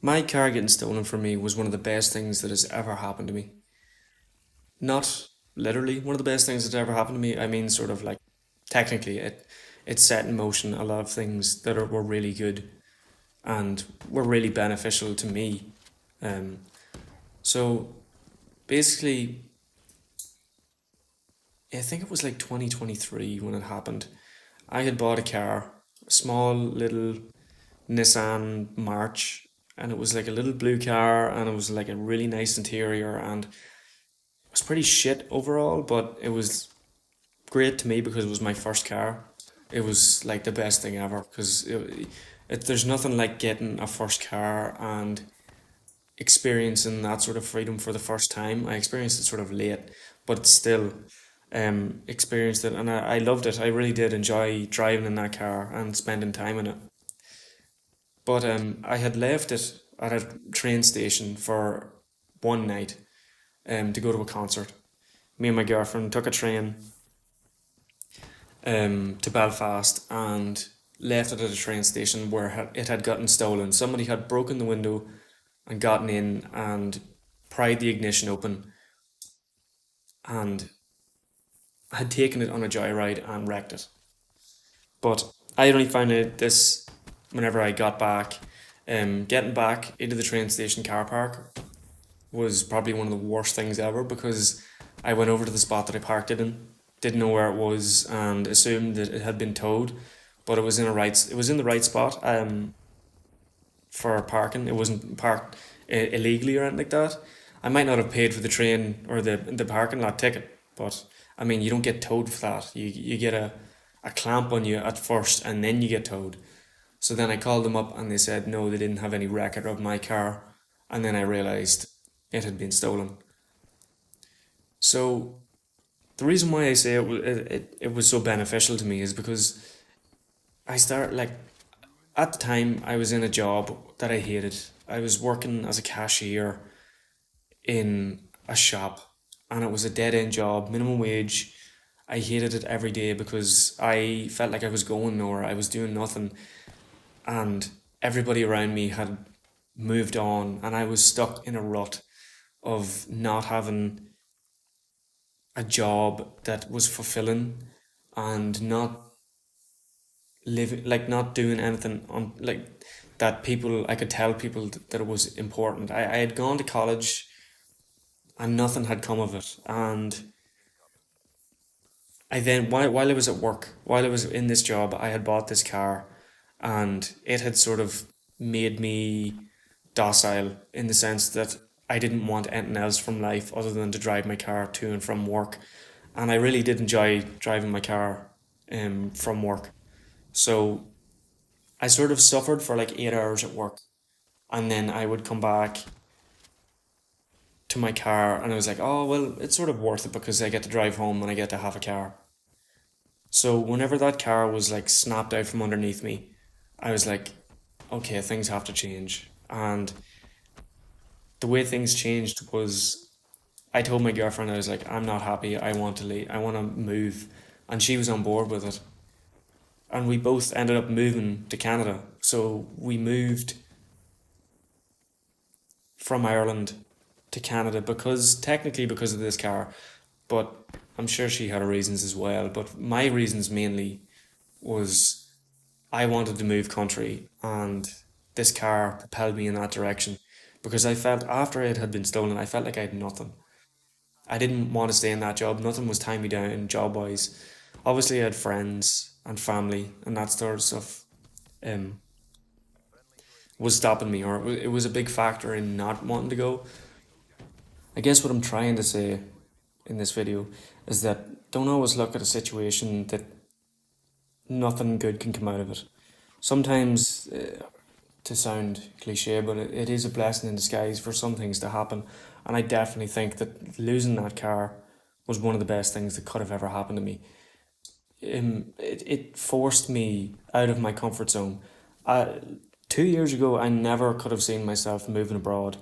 My car getting stolen from me was one of the best things that has ever happened to me. Not literally one of the best things that's ever happened to me. I mean, sort of like technically, it set in motion a lot of things were really good and were really beneficial to me. Um, so basically, I think it was like 2023 when it happened. I had bought a car, a small little Nissan March, and it was like a little blue car, and it was like a really nice interior, and it was pretty shit overall, but it was great to me because it was my first car. It was like the best thing ever because there's nothing like getting a first car and experiencing that sort of freedom for the first time. I experienced it sort of late, but still experienced it, and I loved it. I really did enjoy driving in that car and spending time in it. But I had left it at a train station for one night to go to a concert. Me and my girlfriend took a train to Belfast and left it at a train station where it had gotten stolen. Somebody had broken the window and gotten in and pried the ignition open and had taken it on a joyride and wrecked it. But I only found out this whenever I got back. Getting back into the train station car park was probably one of the worst things ever because I went over to the spot that I parked it in, didn't know where it was, and assumed that it had been towed, but it was in the right spot for parking. It wasn't parked illegally or anything like that. I might not have paid for the train or the parking lot ticket, but I mean you don't get towed for that. You get a clamp on you at first and then you get towed. So then I called them up and they said no, they didn't have any record of my car, and then I realized it had been stolen. So the reason why I say it was so beneficial to me is because I started like at the time I was in a job that I hated. I was working as a cashier in a shop and it was a dead end job, minimum wage. I hated it every day because I felt like I was going nowhere. I was doing nothing and everybody around me had moved on and I was stuck in a rut of not having a job that was fulfilling and not living like not doing anything on like that people I could tell people that it was important. I had gone to college and nothing had come of it. And I then while I was at work, while I was in this job, I had bought this car and it had sort of made me docile in the sense that I didn't want anything else from life other than to drive my car to and from work. And I really did enjoy driving my car from work. So I sort of suffered for like 8 hours at work and then I would come back to my car and I was like, oh well, it's sort of worth it because I get to drive home and I get to have a car. So whenever that car was like snapped out from underneath me, I was like, okay, things have to change. And the way things changed was I told my girlfriend I was like, I'm not happy. I want to leave. I want to move, and she was on board with it. And we both ended up moving to Canada. So we moved from Ireland to Canada because technically because of this car, but I'm sure she had her reasons as well. But my reasons mainly was I wanted to move country and this car propelled me in that direction because I felt after it had been stolen, I felt like I had nothing. I didn't want to stay in that job. Nothing was tying me down job wise. Obviously, I had friends and family and that sort of stuff um, was stopping me, or it was a big factor in not wanting to go. I guess what I'm trying to say in this video is that don't always look at a situation that nothing good can come out of it. Sometimes, to sound cliche, but it is a blessing in disguise for some things to happen. And I definitely think that losing that car was one of the best things that could have ever happened to me. It forced me out of my comfort zone. 2 years ago, I never could have seen myself moving abroad,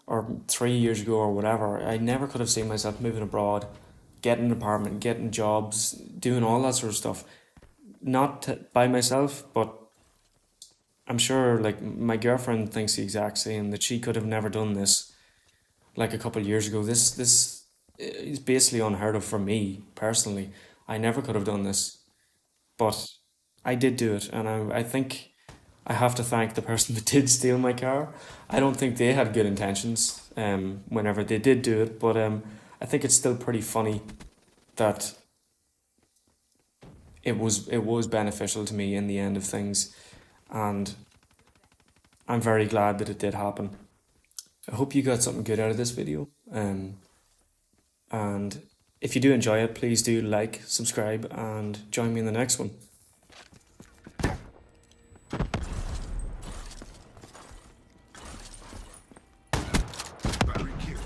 or 3 years ago, or whatever. I never could have seen myself moving abroad, getting an apartment, getting jobs, doing all that sort of stuff. Not by myself, but I'm sure like my girlfriend thinks the exact same, that she could have never done this like a couple of years ago. This is basically unheard of for me personally. I never could have done this, but I did do it, and I think I have to thank the person that did steal my car. I don't think they had good intentions whenever they did do it, but I think it's still pretty funny that it was beneficial to me in the end of things, and I'm very glad that it did happen. I hope you got something good out of this video. And if you do enjoy it, please do like, subscribe, and join me in the next one. Battery kill.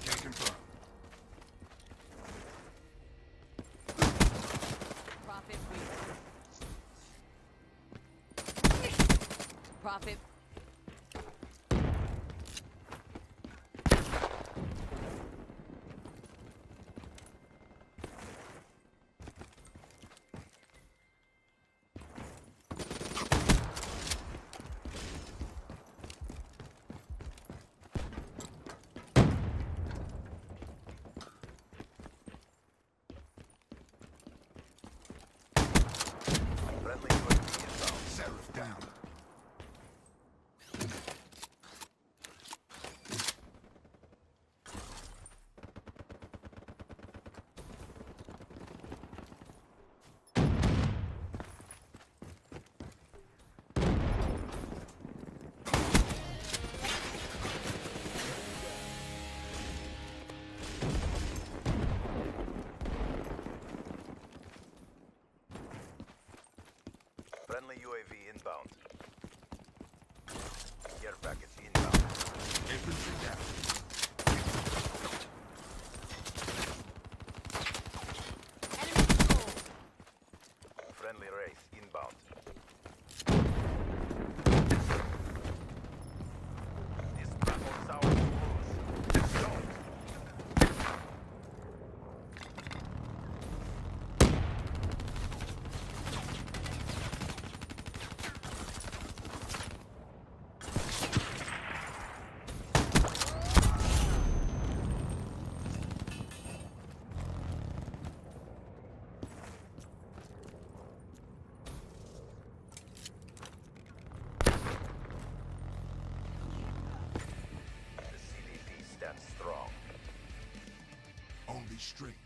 Can confirm. Profit weak. Profit. Friendly UAV inbound. Seraph down. Friendly UAV inbound. Care package inbound. Infantry down. Enemy control. Friendly race inbound. This platform's ours to lose. Let's go. The CDP stands strong. Only strength